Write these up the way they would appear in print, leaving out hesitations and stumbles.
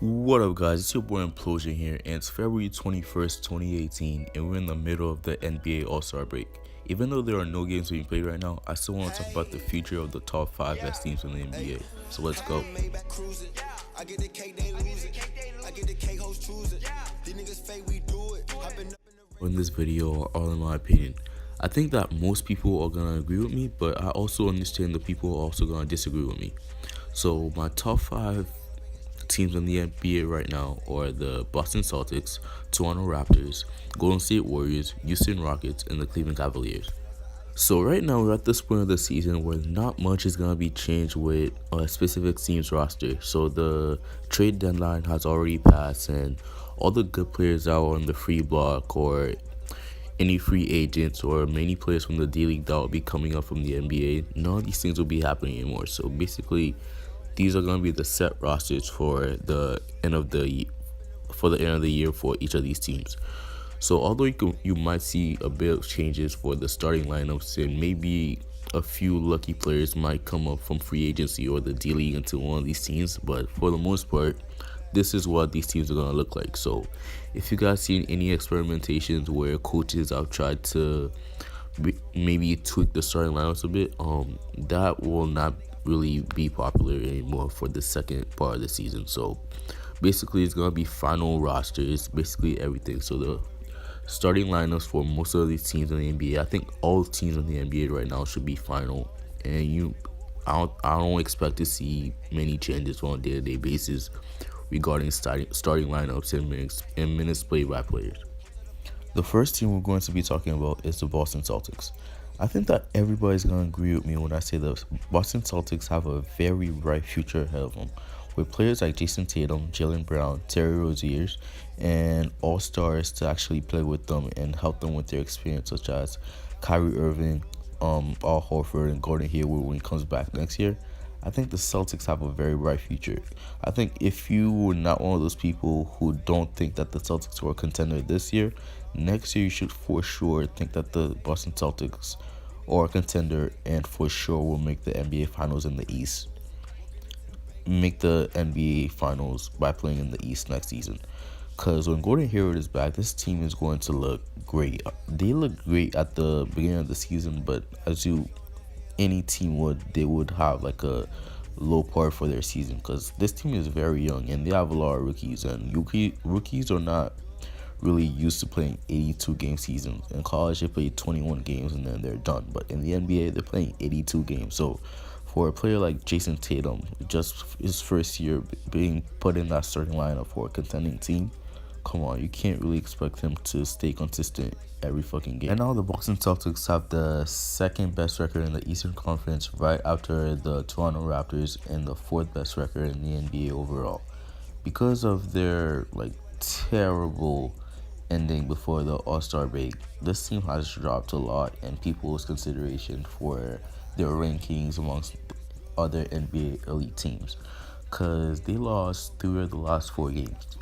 What up, guys? It's your boy Implosion here, and it's February 21st, 2018, and we're in the middle of the NBA All-Star break. Even though there are no games being played right now, I still want to talk about the future of the top 5 best teams in the NBA. So let's go. In this video, all in my opinion, I think that most people are gonna agree with me, but I also understand the people are also gonna disagree with me. So my top 5 teams in the NBA right now are the Boston Celtics, Toronto Raptors, Golden State Warriors, Houston Rockets, and the Cleveland Cavaliers. So right now we're at this point of the season where not much is gonna be changed with a specific team's roster. So the trade deadline has already passed, and all the good players that are on the free block or any free agents or many players from the D League that will be coming up from the NBA, none of these things will be happening anymore. So basically, these are going to be the set rosters for the end of the year for each of these teams. So although you might see a bit of changes for the starting lineups, and maybe a few lucky players might come up from free agency or the D League into one of these teams, but for the most part, this is what these teams are going to look like. So if you guys seen any experimentations where coaches have tried to maybe tweak the starting lineups a bit, that will not really be popular anymore for the second part of the season. So basically it's going to be final rosters, basically everything. So the starting lineups for most of these teams in the NBA, I think all teams in the NBA right now should be final, and I don't expect to see many changes on a day-to-day basis regarding starting lineups and minutes played by players. The first team we're going to be talking about is the Boston Celtics. I think that everybody's going to agree with me when I say the Boston Celtics have a very bright future ahead of them, with players like Jason Tatum, Jaylen Brown, Terry Rozier, and all-stars to actually play with them and help them with their experience, such as Kyrie Irving, Al Horford, and Gordon Hayward when he comes back next year. I think the Celtics have a very bright future. I think if you were not one of those people who don't think that the Celtics were a contender this year, next year you should for sure think that the Boston Celtics are a contender and for sure will make the NBA Finals in the East. Make the NBA Finals by playing in the East next season. Because when Gordon Hayward is back, this team is going to look great. They looked great at the beginning of the season, but any team would, they would have like a low part for their season, because this team is very young and they have a lot of rookies, and rookies are not really used to playing 82 game seasons. In college they play 21 games and then they're done, but in the NBA they're playing 82 games. So for a player like Jason Tatum, just his first year being put in that starting lineup for a contending team, come on, you can't really expect him to stay consistent every fucking game. And now the Boston Celtics have the second best record in the Eastern Conference, right after the Toronto Raptors, and the fourth best record in the NBA overall. Because of their terrible ending before the All-Star break, this team has dropped a lot in people's consideration for their rankings amongst other NBA elite teams, because they lost 3 of the last 4 games.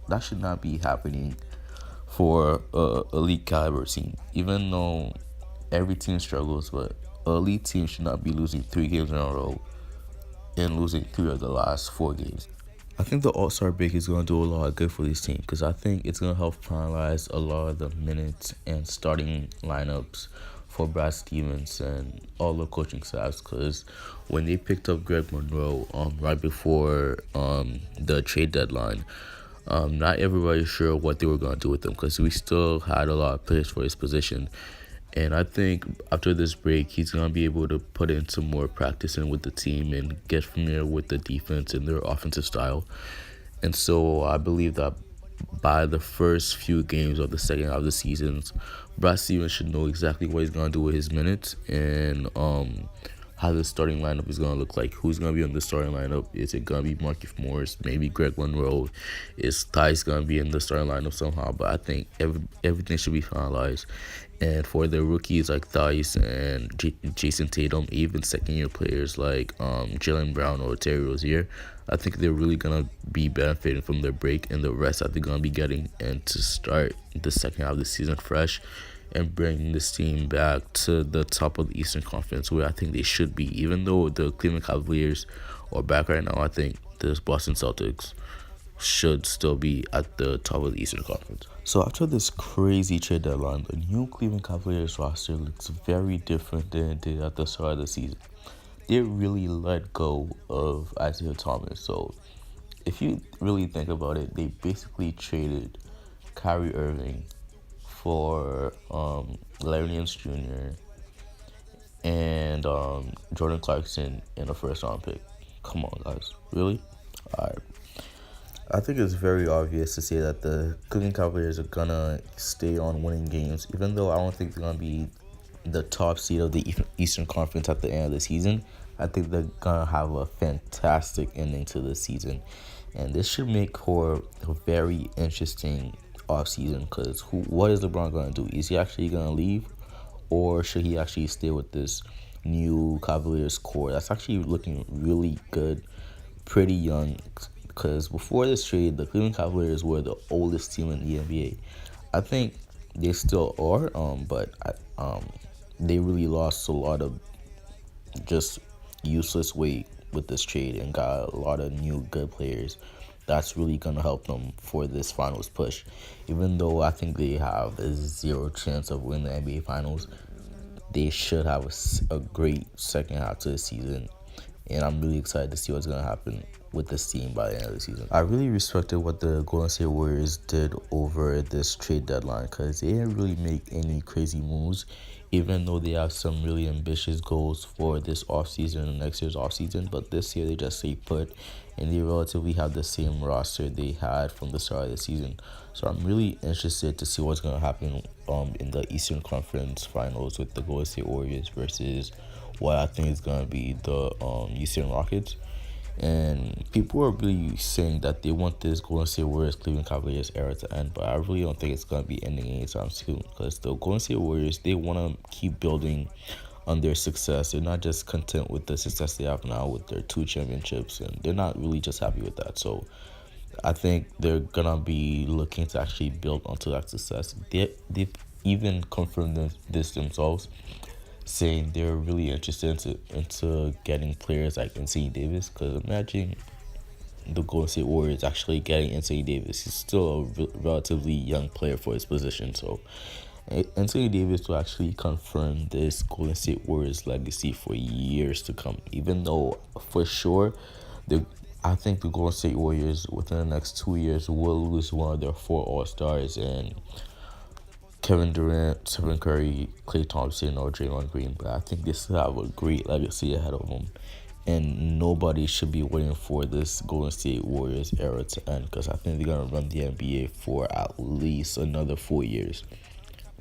That should not be happening for a elite caliber team. Even though every team struggles, but an elite team should not be losing 3 games in a row and losing 3 of the last 4 games. I think the All-Star break is going to do a lot of good for this team, because I think it's going to help finalize a lot of the minutes and starting lineups for Brad Stevens and all the coaching staffs. Because when they picked up Greg Monroe right before the trade deadline, not everybody's sure what they were going to do with him, because we still had a lot of players for his position. And I think after this break, he's going to be able to put in some more practice in with the team and get familiar with the defense and their offensive style. And so I believe that by the first few games of the second half of the season, Brad Stevens should know exactly what he's going to do with his minutes, and how the starting lineup is going to look like. Who's going to be on the starting lineup? Is it going to be Markieff Morris? Maybe Greg Monroe? Is Theis going to be in the starting lineup somehow? But I think everything should be finalized. And for the rookies like Theis and Jason Tatum, even second-year players like Jaylen Brown or Terry Rozier, I think they're really going to be benefiting from their break and the rest that they're going to be getting, and to start the second half of the season fresh and bring this team back to the top of the Eastern Conference, where I think they should be. Even though the Cleveland Cavaliers are back right now, I think this Boston Celtics should still be at the top of the Eastern Conference. So after this crazy trade deadline, the new Cleveland Cavaliers roster looks very different than it did at the start of the season. They really let go of Isaiah Thomas. So if you really think about it, they basically traded Kyrie Irving for Larry Nance Jr. and Jordan Clarkson in a first round pick. Come on, guys. Really? Alright. I think it's very obvious to say that the Cleveland Cavaliers are gonna stay on winning games, even though I don't think they're gonna be the top seed of the Eastern Conference at the end of the season. I think they're gonna have a fantastic ending to the season, and this should make for a very interesting offseason. Because what is LeBron gonna do? Is he actually gonna leave, or should he actually stay with this new Cavaliers core that's actually looking really good, pretty young? Because before this trade, the Cleveland Cavaliers were the oldest team in the NBA. I think they still are, but they really lost a lot of just useless weight with this trade and got a lot of new good players. That's really going to help them for this finals push. Even though I think they have a 0 chance of winning the NBA finals, they should have a great second half to the season. And I'm really excited to see what's going to happen with this team by the end of the season. I really respected what the Golden State Warriors did over this trade deadline, because they didn't really make any crazy moves, even though they have some really ambitious goals for this offseason and next year's offseason. But this year they just stay put, and they relatively have the same roster they had from the start of the season. So I'm really interested to see what's going to happen in the Eastern Conference Finals with the Golden State Warriors versus what I think is going to be the Houston Rockets. And people are really saying that they want this Golden State Warriors Cleveland Cavaliers era to end, but I really don't think it's going to be ending anytime soon, because the Golden State Warriors, they want to keep building on their success. They're not just content with the success they have now with their 2 championships, and they're not really just happy with that. So I think they're going to be looking to actually build onto that success. They've even confirmed this themselves, saying they're really interested into getting players like Anthony Davis. Because imagine the Golden State Warriors actually getting Anthony Davis. He's still a relatively young player for his position. So Anthony Davis will actually confirm this Golden State Warriors legacy for years to come. Even though for sure, I think the Golden State Warriors within the next 2 years will lose one of their 4 All-Stars, and Kevin Durant, Stephen Curry, Klay Thompson, or Draymond Green. But I think they still have a great legacy ahead of them, and nobody should be waiting for this Golden State Warriors era to end, because I think they're going to run the NBA for at least another 4 years,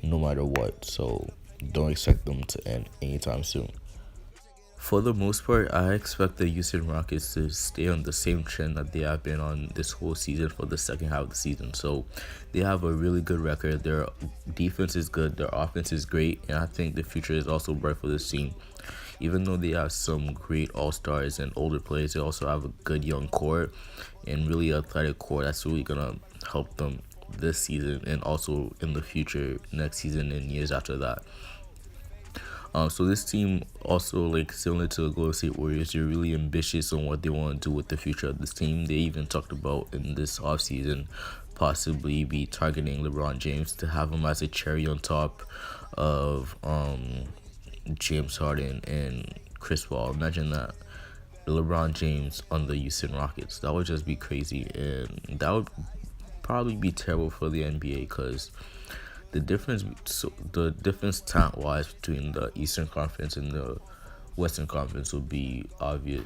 no matter what. So don't expect them to end anytime soon. For the most part, I expect the Houston Rockets to stay on the same trend that they have been on this whole season for the second half of the season. So they have a really good record. Their defense is good. Their offense is great. And I think the future is also bright for this team. Even though they have some great all-stars and older players, they also have a good young core and really athletic core that's really going to help them this season and also in the future, next season and years after that. So this team also, like similar to the Golden State Warriors, they're really ambitious on what they want to do with the future of this team. They even talked about in this offseason possibly be targeting LeBron James to have him as a cherry on top of James Harden and Chris Paul. Imagine that, LeBron James on the Houston Rockets. That would just be crazy, and that would probably be terrible for the NBA, because the difference talent-wise between the Eastern Conference and the Western Conference will be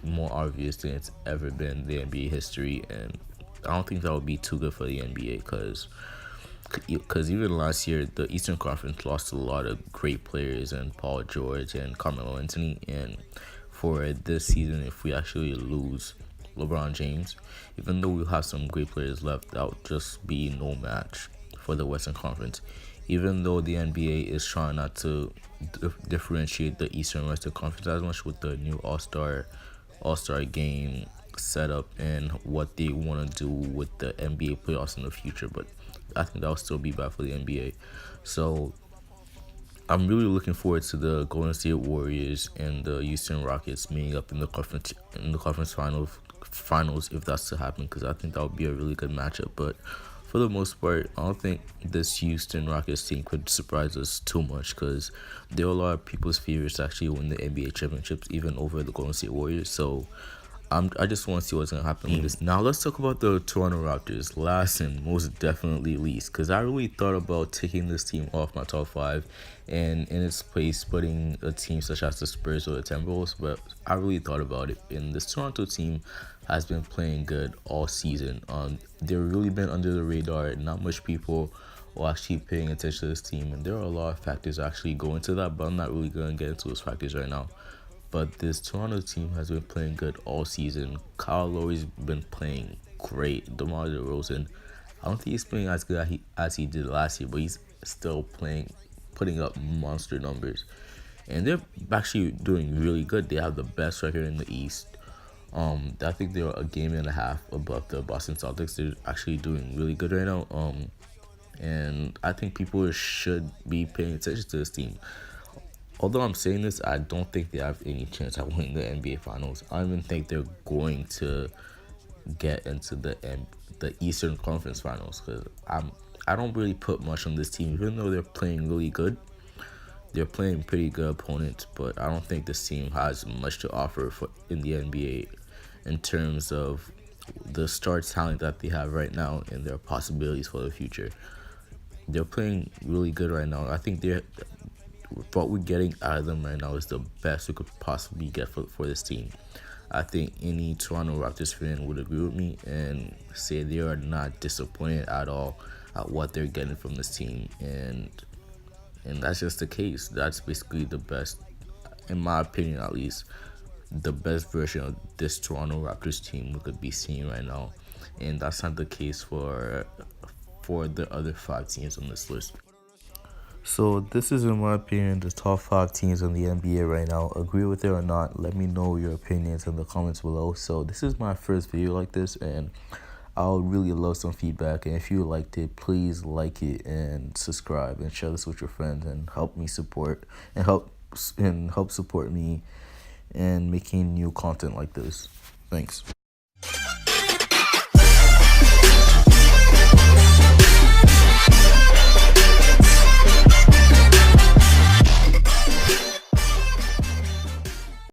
more obvious than it's ever been in the NBA history, and I don't think that would be too good for the NBA, because even last year the Eastern Conference lost a lot of great players, and Paul George and Carmelo Anthony, and for this season, if we actually lose LeBron James, even though we'll have some great players left, that would just be no match for the Western Conference. Even though the NBA is trying not to differentiate the Eastern and Western Conference as much with the new All-Star game setup and what they want to do with the NBA playoffs in the future, but I think that will still be bad for the NBA. So I'm really looking forward to the Golden State Warriors and the Houston Rockets meeting up in the conference finals if that's to happen, because I think that would be a really good matchup. But for the most part, I don't think this Houston Rockets team could surprise us too much, because there are a lot of people's favorites to actually win the NBA championships, even over the Golden State Warriors. So I just want to see what's going to happen with this. Now, let's talk about the Toronto Raptors, last and most definitely least, because I really thought about taking this team off my top 5 and in its place putting a team such as the Spurs or the Timberwolves, but I really thought about it, and this Toronto team has been playing good all season. They've really been under the radar. Not much people are actually paying attention to this team, and there are a lot of factors that actually go into that, but I'm not really going to get into those factors right now. But this Toronto team has been playing good all season. Kyle Lowry's been playing great. DeMar DeRozan, I don't think he's playing as good as he did last year, but he's still putting up monster numbers. And they're actually doing really good. They have the best record in the East. I think they're a game and a half above the Boston Celtics. They're actually doing really good right now. And I think people should be paying attention to this team. Although I'm saying this, I don't think they have any chance at winning the NBA Finals. I don't even think they're going to get into the Eastern Conference Finals, because I don't really put much on this team, even though they're playing really good. They're playing pretty good opponents, but I don't think this team has much to offer in the NBA in terms of the star talent that they have right now and their possibilities for the future. They're playing really good right now. I think what we're getting out of them right now is the best we could possibly get for this team. I think any Toronto Raptors fan would agree with me and say they are not disappointed at all at what they're getting from this team, and that's just the case. That's basically the best, in my opinion at least, the best version of this Toronto Raptors team we could be seeing right now, and that's not the case for the other 5 teams on this list. So this is, in my opinion, the top 5 teams in the NBA right now. Agree with it or not, let me know your opinions in the comments below. So this is my first video like this, and I would really love some feedback. And if you liked it, please like it and subscribe and share this with your friends and help support me in making new content like this. Thanks.